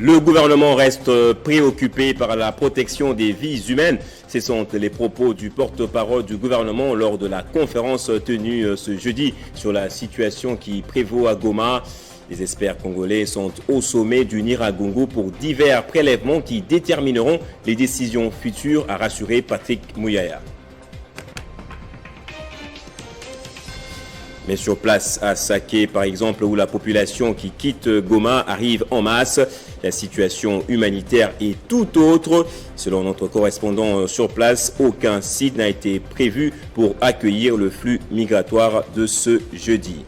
Le gouvernement reste préoccupé par la protection des vies humaines. Ce sont les propos du porte-parole du gouvernement lors de la conférence tenue ce jeudi sur la situation qui prévaut à Goma. Les experts congolais sont au sommet du Nyiragongo pour divers prélèvements qui détermineront les décisions futures, a rassuré Patrick Muyaya. Mais sur place à Saké, par exemple, où la population qui quitte Goma arrive en masse, la situation humanitaire est tout autre. Selon notre correspondant sur place, aucun site n'a été prévu pour accueillir le flux migratoire de ce jeudi.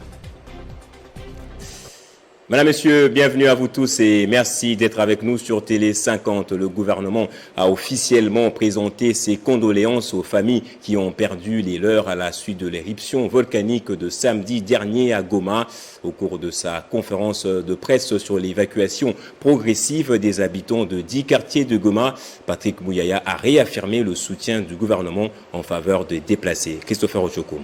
Madame, Monsieur, bienvenue à vous tous et merci d'être avec nous sur Télé 50. Le gouvernement a officiellement présenté ses condoléances aux familles qui ont perdu les leurs à la suite de l'éruption volcanique de samedi dernier à Goma. Au cours de sa conférence de presse sur l'évacuation progressive des habitants de 10 quartiers de Goma, Patrick Muyaya a réaffirmé le soutien du gouvernement en faveur des déplacés. Christopher Ochokoum.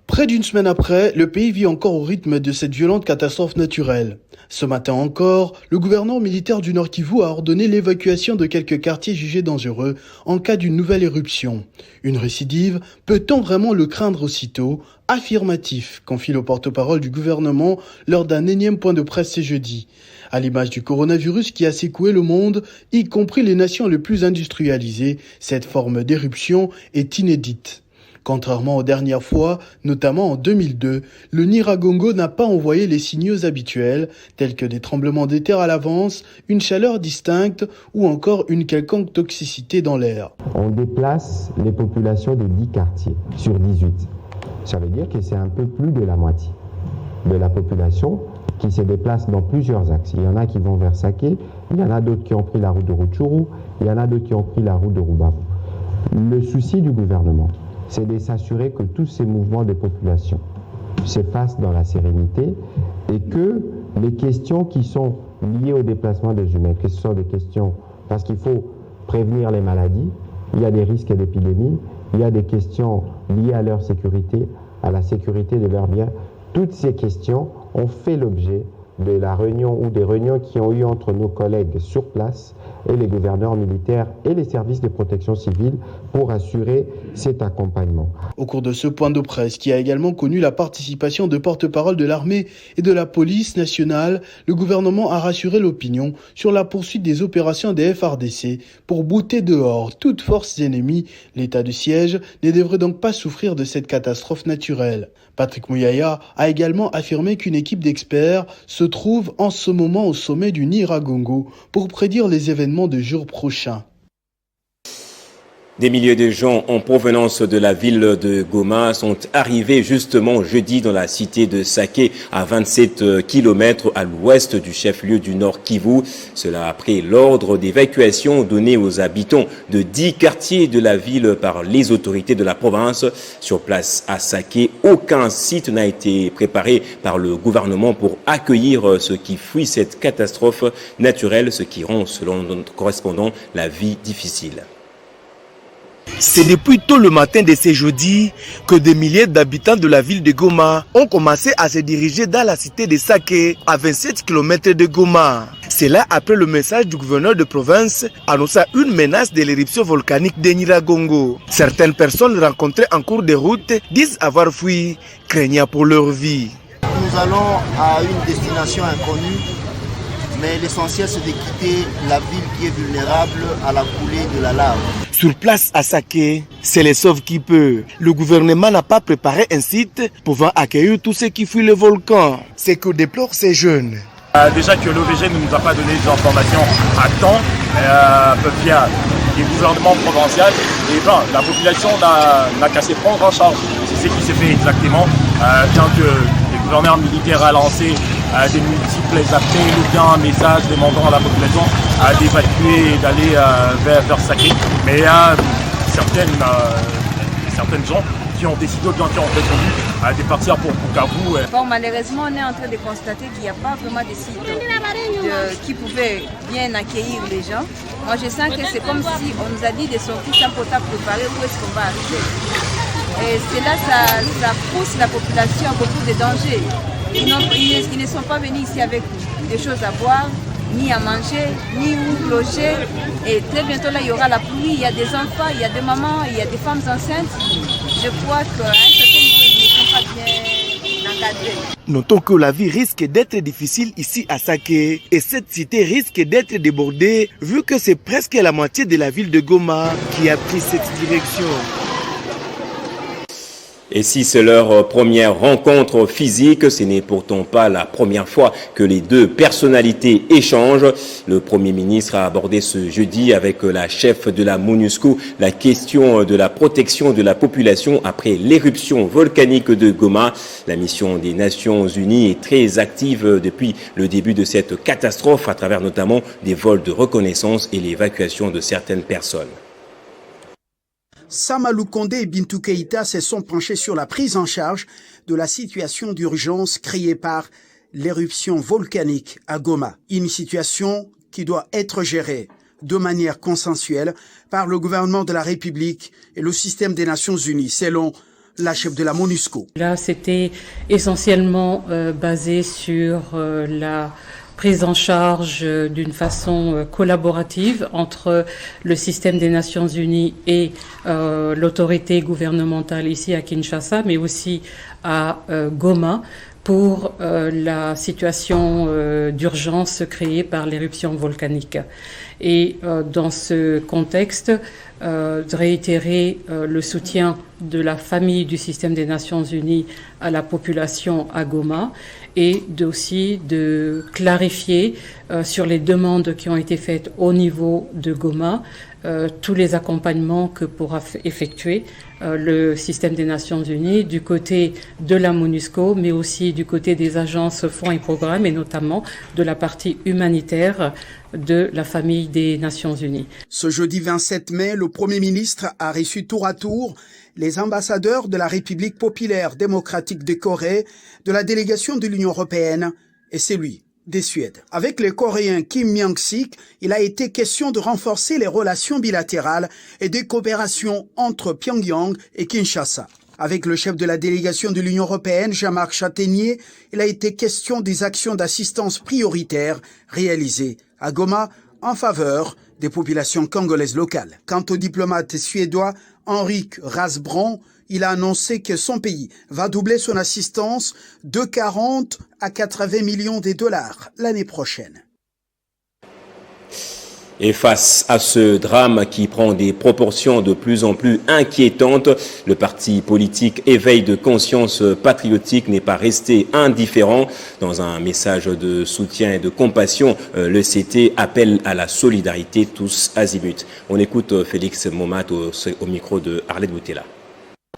Près d'une semaine après, le pays vit encore au rythme de cette violente catastrophe naturelle. Ce matin encore, le gouverneur militaire du Nord Kivu a ordonné l'évacuation de quelques quartiers jugés dangereux en cas d'une nouvelle éruption. Une récidive, peut-on vraiment le craindre aussitôt ? Affirmatif, confie le porte-parole du gouvernement lors d'un énième point de presse ce jeudi. À l'image du coronavirus qui a secoué le monde, y compris les nations les plus industrialisées, cette forme d'éruption est inédite. Contrairement aux dernières fois, notamment en 2002, le Nyiragongo n'a pas envoyé les signaux habituels, tels que des tremblements de terre à l'avance, une chaleur distincte ou encore une quelconque toxicité dans l'air. On déplace les populations de 10 quartiers sur 18. Ça veut dire que c'est un peu plus de la moitié de la population qui se déplace dans plusieurs axes. Il y en a qui vont vers Saké, il y en a d'autres qui ont pris la route de Rutshuru, il y en a d'autres qui ont pris la route de Rubavu. Le souci du gouvernement, c'est de s'assurer que tous ces mouvements de population se fassent dans la sérénité et que les questions qui sont liées au déplacement des humains, que ce sont des questions, parce qu'il faut prévenir les maladies, il y a des risques d'épidémie, il y a des questions liées à leur sécurité, à la sécurité de leurs biens. Toutes ces questions ont fait l'objet de la réunion ou des réunions qui ont eu entre nos collègues sur place et les gouverneurs militaires et les services de protection civile pour assurer cet accompagnement. Au cours de ce point de presse, qui a également connu la participation de porte-parole de l'armée et de la police nationale, le gouvernement a rassuré l'opinion sur la poursuite des opérations des FARDC pour bouter dehors toutes forces ennemies. L'état de siège ne devrait donc pas souffrir de cette catastrophe naturelle. Patrick Muyaya a également affirmé qu'une équipe d'experts se trouve en ce moment au sommet du Nyiragongo pour prédire les événements de jours prochains. Des milliers de gens en provenance de la ville de Goma sont arrivés justement jeudi dans la cité de Saké, à 27 km à l'ouest du chef-lieu du Nord Kivu. Cela après l'ordre d'évacuation donné aux habitants de 10 quartiers de la ville par les autorités de la province. Sur place à Saké, aucun site n'a été préparé par le gouvernement pour accueillir ceux qui fuient cette catastrophe naturelle, ce qui rend, selon notre correspondant, la vie difficile. C'est depuis tôt le matin de ce jeudi que des milliers d'habitants de la ville de Goma ont commencé à se diriger dans la cité de Saké, à 27 km de Goma. C'est là après le message du gouverneur de province annonçant une menace de l'éruption volcanique de Nyiragongo. Certaines personnes rencontrées en cours de route disent avoir fui, craignant pour leur vie. Nous allons à une destination inconnue, mais l'essentiel c'est de quitter la ville qui est vulnérable à la coulée de la lave. Sur place à Saké, c'est les sauve qui peut. Le gouvernement n'a pas préparé un site pouvant accueillir tous ceux qui fuient le volcan. C'est que déplorent ces jeunes. Déjà que l'OVG ne nous a pas donné des informations à temps, peu fiables, du gouvernement provincial, et la population n'a qu'à se prendre en charge. C'est ce qui s'est fait exactement, bien que le gouverneur militaire a lancé des multiples appels ou bien un message demandant à la population d'évacuer et d'aller vers Saké. Mais il y a certaines gens qui ont décidé, qui ont prétendu de partir pour Bukavu. Bon, malheureusement, on est en train de constater qu'il n'y a pas vraiment de site qui pouvait bien accueillir les gens. Moi, je sens que c'est comme si on nous a dit de sortir sans pourtant préparer où est-ce qu'on va arriver. Et cela, ça pousse la population à beaucoup de dangers. Ils ne sont pas venus ici avec des choses à boire, ni à manger, ni où loger. Et très bientôt, là, il y aura la pluie, il y a des enfants, il y a des mamans, il y a des femmes enceintes. Je crois qu'à un certain niveau, ils ne sont pas bien encadrés. Notons que la vie risque d'être difficile ici à Saké et cette cité risque d'être débordée vu que c'est presque la moitié de la ville de Goma qui a pris cette direction. Et si c'est leur première rencontre physique, ce n'est pourtant pas la première fois que les deux personnalités échangent. Le Premier ministre a abordé ce jeudi avec la chef de la MONUSCO la question de la protection de la population après l'éruption volcanique de Goma. La mission des Nations Unies est très active depuis le début de cette catastrophe à travers notamment des vols de reconnaissance et l'évacuation de certaines personnes. Samalou Kondé et Bintou Keïta se sont penchés sur la prise en charge de la situation d'urgence créée par l'éruption volcanique à Goma. Une situation qui doit être gérée de manière consensuelle par le gouvernement de la République et le système des Nations Unies, selon la chef de la MONUSCO. Là, c'était essentiellement basé sur la prise en charge d'une façon collaborative entre le système des Nations Unies et l'autorité gouvernementale ici à Kinshasa, mais aussi à Goma pour la situation d'urgence créée par l'éruption volcanique. Et dans ce contexte, de réitérer le soutien de la famille du système des Nations Unies à la population à Goma et aussi de clarifier sur les demandes qui ont été faites au niveau de Goma tous les accompagnements que pourra effectuer le système des Nations Unies du côté de la MONUSCO, mais aussi du côté des agences fonds et programmes et notamment de la partie humanitaire de la famille des Nations Unies. Ce jeudi 27 mai, le Premier ministre a reçu tour à tour les ambassadeurs de la République populaire démocratique de Corée, de la délégation de l'Union européenne et celui des Suède. Avec les Coréens Kim Myung-sik, il a été question de renforcer les relations bilatérales et de coopération entre Pyongyang et Kinshasa. Avec le chef de la délégation de l'Union européenne, Jean-Marc Chataignier, il a été question des actions d'assistance prioritaires réalisées à Goma en faveur des populations congolaises locales. Quant au diplomate suédois Henrik Rasbron, il a annoncé que son pays va doubler son assistance de 40 à 80 millions de dollars l'année prochaine. Et face à ce drame qui prend des proportions de plus en plus inquiétantes, le parti politique Éveil de conscience patriotique n'est pas resté indifférent. Dans un message de soutien et de compassion, le CT appelle à la solidarité tous azimuts. On écoute Félix Momat au micro de Arlette Boutella.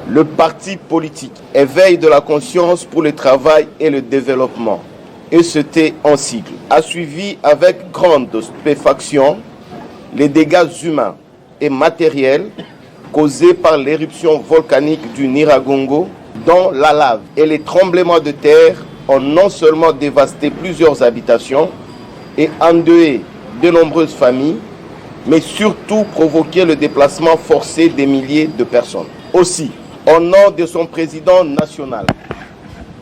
Le parti politique Éveil de la conscience pour le travail et le développement, ECT en sigle, a suivi avec grande stupéfaction les dégâts humains et matériels causés par l'éruption volcanique du Nyiragongo, dont la lave et les tremblements de terre ont non seulement dévasté plusieurs habitations et endeuillé de nombreuses familles, mais surtout provoqué le déplacement forcé des milliers de personnes. Aussi, au nom de son président national,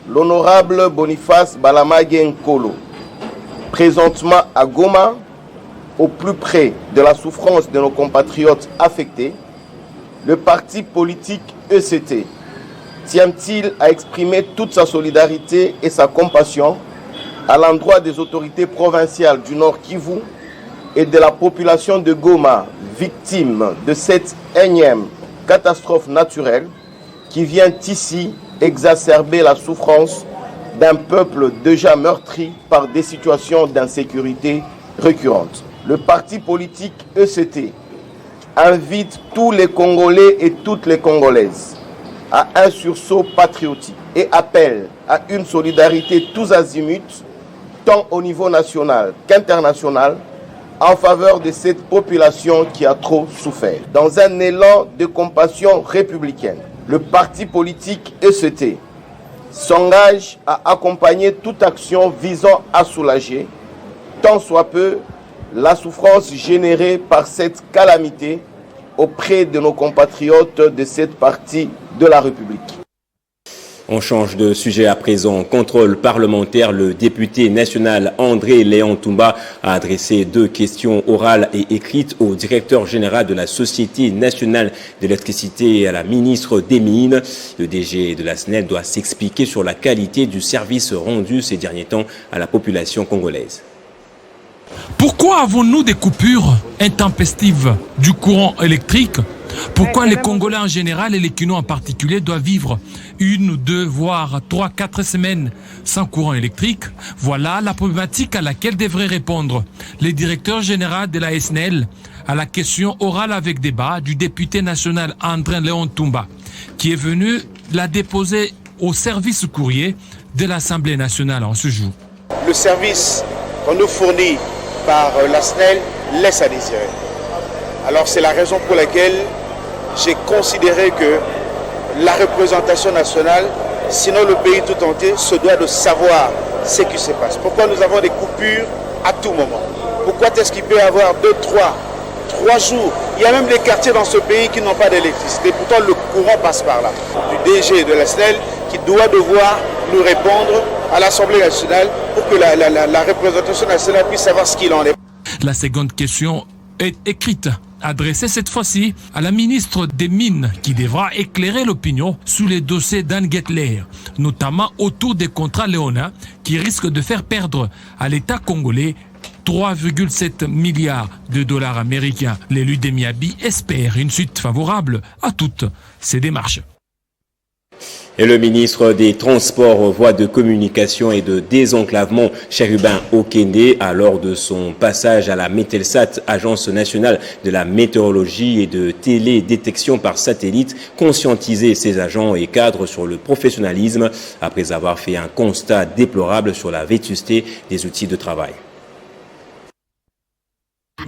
l'honorable Boniface Balamagé Nkolo, présentement à Goma, au plus près de la souffrance de nos compatriotes affectés, le parti politique ECT tient-il à exprimer toute sa solidarité et sa compassion à l'endroit des autorités provinciales du Nord Kivu et de la population de Goma, victime de cette énième catastrophe naturelle qui vient ici exacerber la souffrance d'un peuple déjà meurtri par des situations d'insécurité récurrentes. Le parti politique ECT invite tous les Congolais et toutes les Congolaises à un sursaut patriotique et appelle à une solidarité tous azimuts, tant au niveau national qu'international, en faveur de cette population qui a trop souffert. Dans un élan de compassion républicaine, le parti politique ECT s'engage à accompagner toute action visant à soulager, tant soit peu, la souffrance générée par cette calamité auprès de nos compatriotes de cette partie de la République. On change de sujet à présent. Contrôle parlementaire, le député national André Léon Toumba a adressé 2 questions orales et écrites au directeur général de la Société nationale d'électricité et à la ministre des Mines. Le DG de la SNEL doit s'expliquer sur la qualité du service rendu ces derniers temps à la population congolaise. Pourquoi avons-nous des coupures intempestives du courant électrique ? Pourquoi les Congolais en général et les Kinois en particulier doivent vivre 1, 2, voire 3, 4 semaines sans courant électrique? Voilà la problématique à laquelle devrait répondre le directeur général de la SNEL à la question orale avec débat du député national André Léon Toumba, qui est venu la déposer au service courrier de l'Assemblée nationale en ce jour. Le service qu'on nous fournit par la SNEL laisse à désirer. Alors c'est la raison pour laquelle j'ai considéré que la représentation nationale, sinon le pays tout entier, se doit de savoir ce qui se passe. Pourquoi nous avons des coupures à tout moment? Pourquoi est-ce qu'il peut y avoir 2, 3 jours? Il y a même des quartiers dans ce pays qui n'ont pas d'électricité. Pourtant le courant passe par là. Du DG de la SNEL qui doit devoir nous répondre à l'Assemblée nationale pour que la représentation nationale puisse savoir ce qu'il en est. La seconde question est écrite, adressée cette fois-ci à la ministre des Mines qui devra éclairer l'opinion sur les dossiers d'Anne Gettler, notamment autour des contrats léonins qui risquent de faire perdre à l'État congolais 3,7 milliards de dollars américains. L'élu d'Emiabi espère une suite favorable à toutes ces démarches. Et le ministre des Transports, Voies de Communication et de Désenclavement, Chérubin Okende, a lors de son passage à la Metelsat, Agence nationale de la météorologie et de télédétection par satellite, conscientisé ses agents et cadres sur le professionnalisme après avoir fait un constat déplorable sur la vétusté des outils de travail.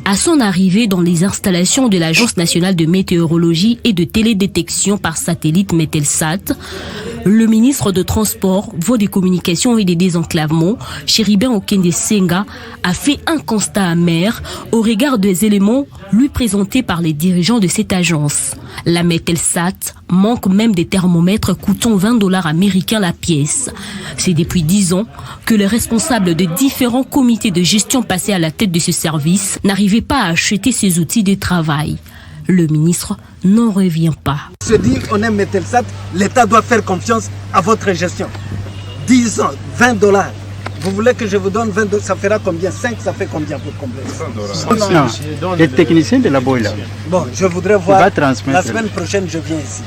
À son arrivée dans les installations de l'Agence nationale de météorologie et de télédétection par satellite Metelsat, le ministre de Transport, Voies de Communication et des Désenclavements, Chérubin Okende Senga, a fait un constat amer au regard des éléments lui présentés par les dirigeants de cette agence. La Metelsat manque même des thermomètres coûtant 20 dollars américains la pièce. C'est depuis 10 ans que les responsables de différents comités de gestion passés à la tête de ce service n'arrivaient pas à acheter ces outils de travail. Le ministre n'en revient pas. Se dit, on aime Metelsat, l'État doit faire confiance à votre gestion. 10 ans, 20 dollars. Vous voulez que je vous donne 20 dollars, ça fera combien? 5, ça fait combien pour combler? 100 dollars. Les techniciens de la boîte. Bon, je voudrais voir, la semaine prochaine, je viens ici.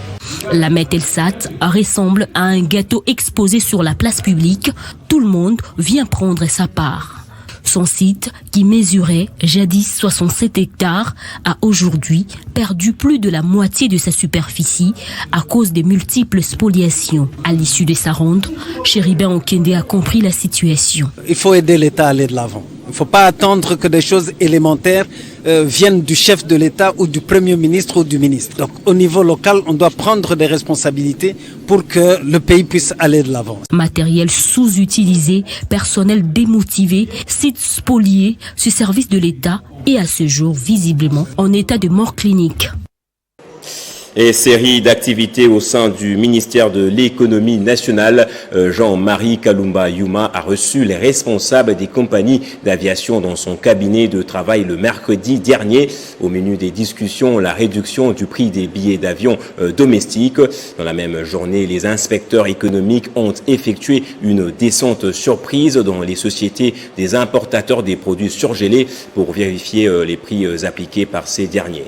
La Metelsat ressemble à un gâteau exposé sur la place publique. Tout le monde vient prendre sa part. Son site, qui mesurait jadis 67 hectares, a aujourd'hui perdu plus de la moitié de sa superficie à cause des multiples spoliations. À l'issue de sa ronde, Chérubin Okende a compris la situation. Il faut aider l'État à aller de l'avant. Il ne faut pas attendre que des choses élémentaires viennent du chef de l'État ou du Premier ministre ou du ministre. Donc au niveau local, on doit prendre des responsabilités pour que le pays puisse aller de l'avant. Matériel sous-utilisé, personnel démotivé, sites spoliés, ce service de l'État est à ce jour visiblement en état de mort clinique. Et série d'activités au sein du ministère de l'économie nationale. Jean-Marie Kalumba Yuma a reçu les responsables des compagnies d'aviation dans son cabinet de travail le mercredi dernier. Au menu des discussions, la réduction du prix des billets d'avion domestiques. Dans la même journée, les inspecteurs économiques ont effectué une descente surprise dans les sociétés des importateurs des produits surgelés pour vérifier les prix appliqués par ces derniers.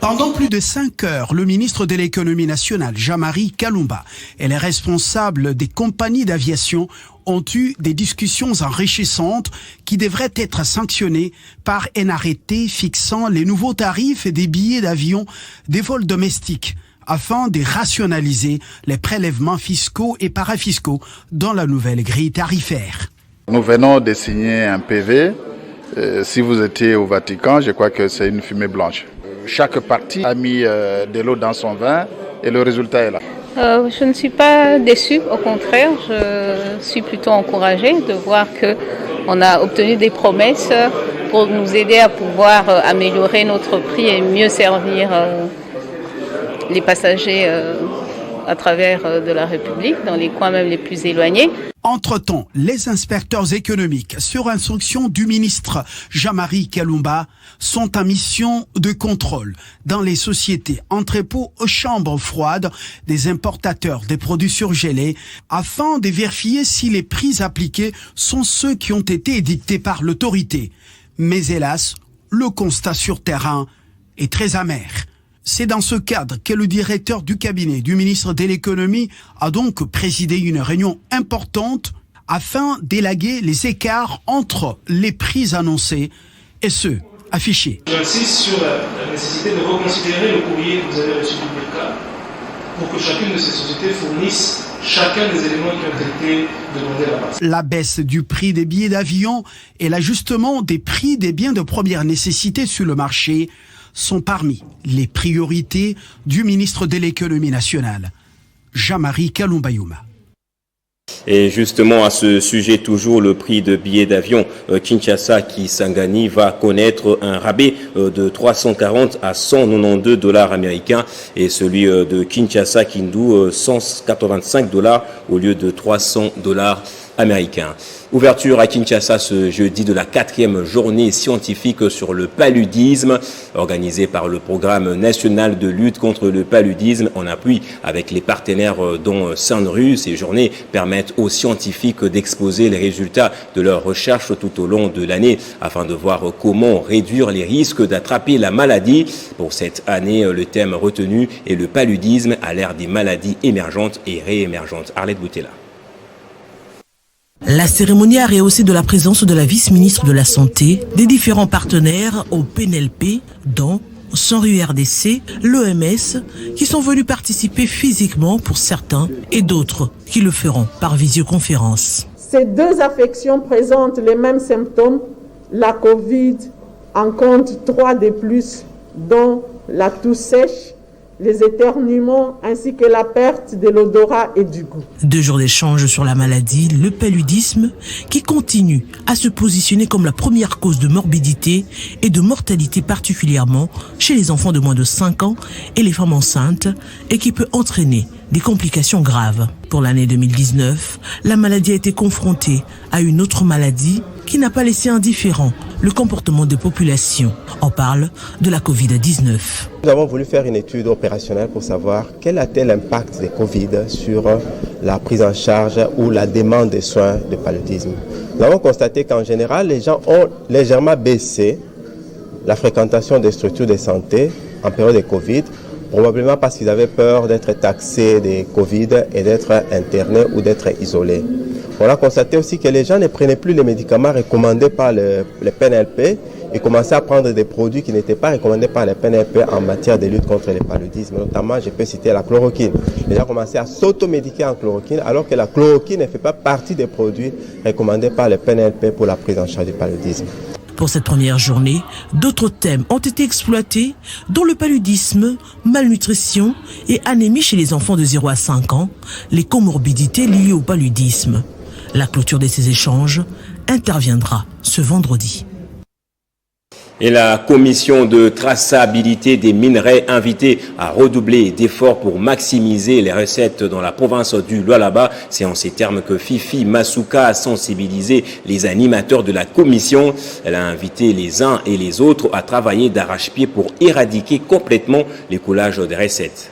Pendant plus de 5 heures, le ministre de l'économie nationale, Jean-Marie Kalumba, et les responsables des compagnies d'aviation ont eu des discussions enrichissantes qui devraient être sanctionnées par un arrêté fixant les nouveaux tarifs des billets d'avion des vols domestiques afin de rationaliser les prélèvements fiscaux et parafiscaux dans la nouvelle grille tarifaire. Nous venons de signer un PV. Si vous étiez au Vatican, je crois que c'est une fumée blanche. Chaque parti a mis de l'eau dans son vin et le résultat est là. Je ne suis pas déçue, au contraire, je suis plutôt encouragée de voir qu'on a obtenu des promesses pour nous aider à pouvoir améliorer notre prix et mieux servir les passagers à travers de la République, dans les coins même les plus éloignés. Entre-temps, les inspecteurs économiques, sur instruction du ministre Jean-Marie Kalumba, sont en mission de contrôle dans les sociétés, entrepôts, chambres froides des importateurs des produits surgelés afin de vérifier si les prix appliqués sont ceux qui ont été édictés par l'autorité. Mais hélas, le constat sur terrain est très amer. C'est dans ce cadre que le directeur du cabinet du ministre de l'économie a donc présidé une réunion importante afin d'élaguer les écarts entre les prix annoncés et ceux affichés. J'insiste sur la nécessité de reconsidérer le courrier que vous avez reçu du BECA pour que chacune de ces sociétés fournisse chacun des éléments qui ont été demandés à la base. La baisse du prix des billets d'avion et l'ajustement des prix des biens de première nécessité sur le marché sont parmi les priorités du ministre de l'économie nationale, Jean-Marie Kalumba Youma. Et justement, à ce sujet, toujours le prix de billets d'avion Kinshasa-Kisangani va connaître un rabais de 340 à 192 dollars américains et celui de Kinshasa-Kindu 185 dollars au lieu de 300 dollars américains. Ouverture à Kinshasa ce jeudi de la 4e journée scientifique sur le paludisme organisée par le programme national de lutte contre le paludisme en appui avec les partenaires dont Saint-Rue. Ces journées permettent aux scientifiques d'exposer les résultats de leurs recherches tout au long de l'année afin de voir comment réduire les risques d'attraper la maladie. Pour cette année, le thème retenu est le paludisme à l'ère des maladies émergentes et réémergentes. Arlette Boutella. La cérémonie a rehaussé de la présence de la vice-ministre de la Santé, des différents partenaires au PNLP, dont Saint-Rue RDC, l'OMS, qui sont venus participer physiquement pour certains et d'autres qui le feront par visioconférence. Ces deux affections présentent les mêmes symptômes. La Covid en compte 3 de plus, dont la toux sèche, les éternuements ainsi que la perte de l'odorat et du goût. 2 jours d'échange sur la maladie, le paludisme, qui continue à se positionner comme la première cause de morbidité et de mortalité particulièrement chez les enfants de moins de 5 ans et les femmes enceintes et qui peut entraîner des complications graves. Pour l'année 2019, la maladie a été confrontée à une autre maladie qui n'a pas laissé indifférent le comportement des populations. On parle de la Covid-19. Nous avons voulu faire une étude opérationnelle pour savoir quel a été l'impact des Covid sur la prise en charge ou la demande des soins de paludisme. Nous avons constaté qu'en général, les gens ont légèrement baissé la fréquentation des structures de santé en période de Covid, probablement parce qu'ils avaient peur d'être taxés de Covid et d'être internés ou d'être isolés. On a constaté aussi que les gens ne prenaient plus les médicaments recommandés par le PNLP et commençaient à prendre des produits qui n'étaient pas recommandés par le PNLP en matière de lutte contre le paludisme. Notamment, je peux citer la chloroquine. Les gens commençaient à s'automédiquer en chloroquine alors que la chloroquine ne fait pas partie des produits recommandés par le PNLP pour la prise en charge du paludisme. Pour cette première journée, d'autres thèmes ont été exploités, dont le paludisme, malnutrition et anémie chez les enfants de 0 à 5 ans, les comorbidités liées au paludisme. La clôture de ces échanges interviendra ce vendredi. Et la commission de traçabilité des minerais invitée à redoubler d'efforts pour maximiser les recettes dans la province du Lualaba. C'est en ces termes que Fifi Masuka a sensibilisé les animateurs de la commission. Elle a invité les uns et les autres à travailler d'arrache-pied pour éradiquer complètement l'écoulage des recettes.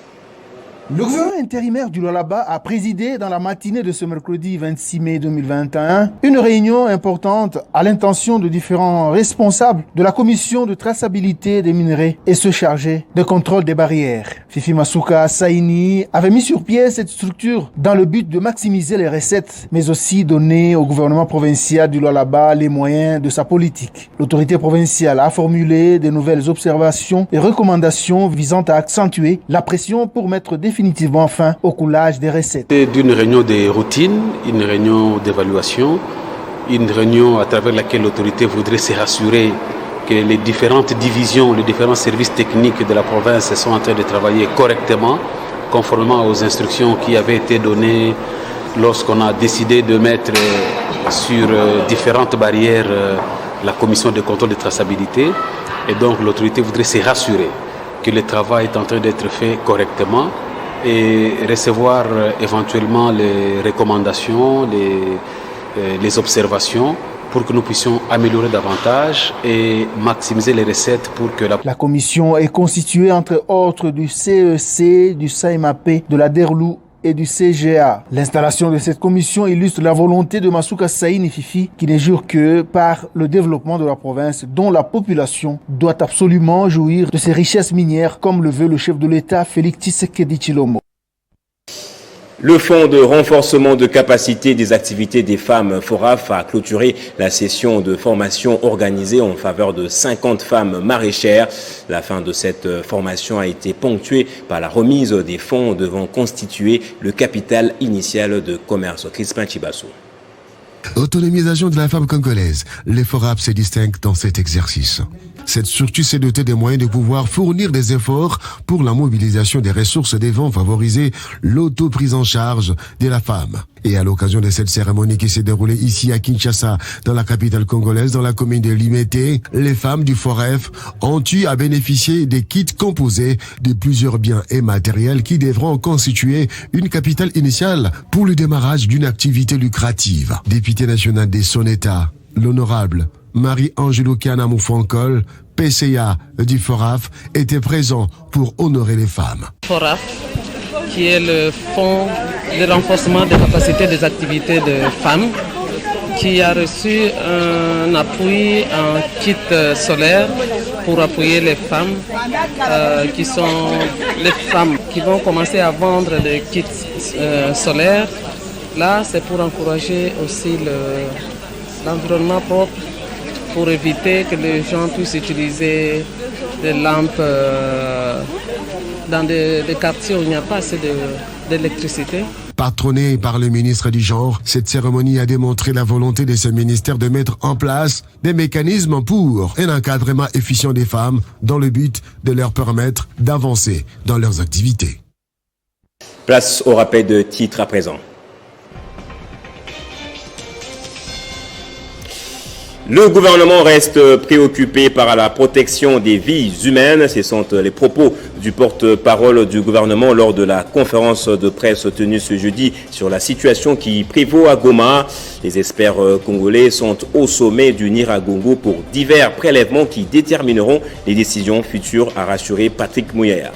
Le gouverneur intérimaire du Lualaba a présidé dans la matinée de ce mercredi 26 mai 2021 une réunion importante à l'intention de différents responsables de la commission de traçabilité des minerais et se charger de contrôle des barrières. Fifi Masuka Saini avait mis sur pied cette structure dans le but de maximiser les recettes, mais aussi donner au gouvernement provincial du Lualaba les moyens de sa politique. L'autorité provinciale a formulé de nouvelles observations et recommandations visant à accentuer la pression pour mettre définitivement fin au coulage des recettes. C'est d'une réunion de routine, une réunion d'évaluation, une réunion à travers laquelle l'autorité voudrait se rassurer que les différentes divisions, les différents services techniques de la province sont en train de travailler correctement, conformément aux instructions qui avaient été données lorsqu'on a décidé de mettre sur différentes barrières la commission de contrôle de traçabilité. Et donc l'autorité voudrait se rassurer que le travail est en train d'être fait correctement et recevoir éventuellement les recommandations, les observations pour que nous puissions améliorer davantage et maximiser les recettes pour que La commission est constituée entre autres du CEC, du SAIMAP, de la DERLU et du CGA. L'installation de cette commission illustre la volonté de Masuka Saini Fifi qui ne jure que par le développement de la province dont la population doit absolument jouir de ses richesses minières comme le veut le chef de l'État Félix Tshisekedi Tshilombo. Le Fonds de renforcement de capacité des activités des femmes FORAF a clôturé la session de formation organisée en faveur de 50 femmes maraîchères. La fin de cette formation a été ponctuée par la remise des fonds devant constituer le capital initial de commerce. Crispin Chibasso. Autonomisation de la femme congolaise. Les FORAP se distinguent dans cet exercice. Cette structure s'est dotée des moyens de pouvoir fournir des efforts pour la mobilisation des ressources devant favoriser l'auto-prise en charge de la femme. Et à l'occasion de cette cérémonie qui s'est déroulée ici à Kinshasa, dans la capitale congolaise, dans la commune de Limete, les femmes du FOREF ont eu à bénéficier des kits composés de plusieurs biens et matériels qui devront constituer une capitale initiale pour le démarrage d'une activité lucrative. Député national de son État, l'honorable Marie-Angelo Kanamoufonkol, PCA du FORAF, était présent pour honorer les femmes. FORAF, qui est le Fonds de renforcement des capacités des activités de femmes, qui a reçu un appui en kit solaire pour appuyer les femmes, qui sont les femmes qui vont commencer à vendre des kits solaires. Là, c'est pour encourager aussi l'environnement propre, pour éviter que les gens puissent utiliser des lampes dans des quartiers où il n'y a pas assez d'électricité. Patronnée par le ministre du Genre, cette cérémonie a démontré la volonté de ce ministère de mettre en place des mécanismes pour un encadrement efficient des femmes dans le but de leur permettre d'avancer dans leurs activités. Place au rappel de titres à présent. Le gouvernement reste préoccupé par la protection des vies humaines. Ce sont les propos du porte-parole du gouvernement lors de la conférence de presse tenue ce jeudi sur la situation qui prévaut à Goma. Les experts congolais sont au sommet du Nyiragongo pour divers prélèvements qui détermineront les décisions futures, a rassuré Patrick Mouyaya.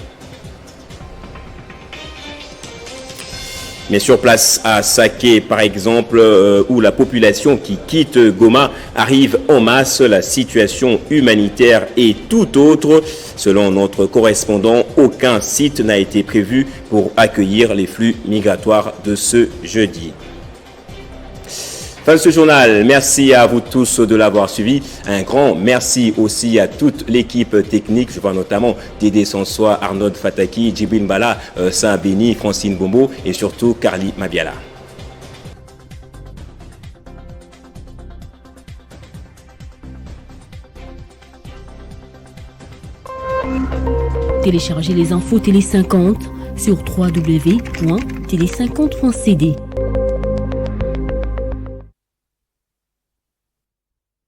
Mais sur place à Saké, par exemple, où la population qui quitte Goma arrive en masse, la situation humanitaire est tout autre. Selon notre correspondant, aucun site n'a été prévu pour accueillir les flux migratoires de ce jeudi. Fin de ce journal, merci à vous tous de l'avoir suivi. Un grand merci aussi à toute l'équipe technique. Je vois notamment Dédé Sansoa, Arnaud Fataki, Djibril Mbala, Saint-Béni, Francine Bombo et surtout Carly Mabiala. Téléchargez les infos Télé 50 sur www.télé50.cd.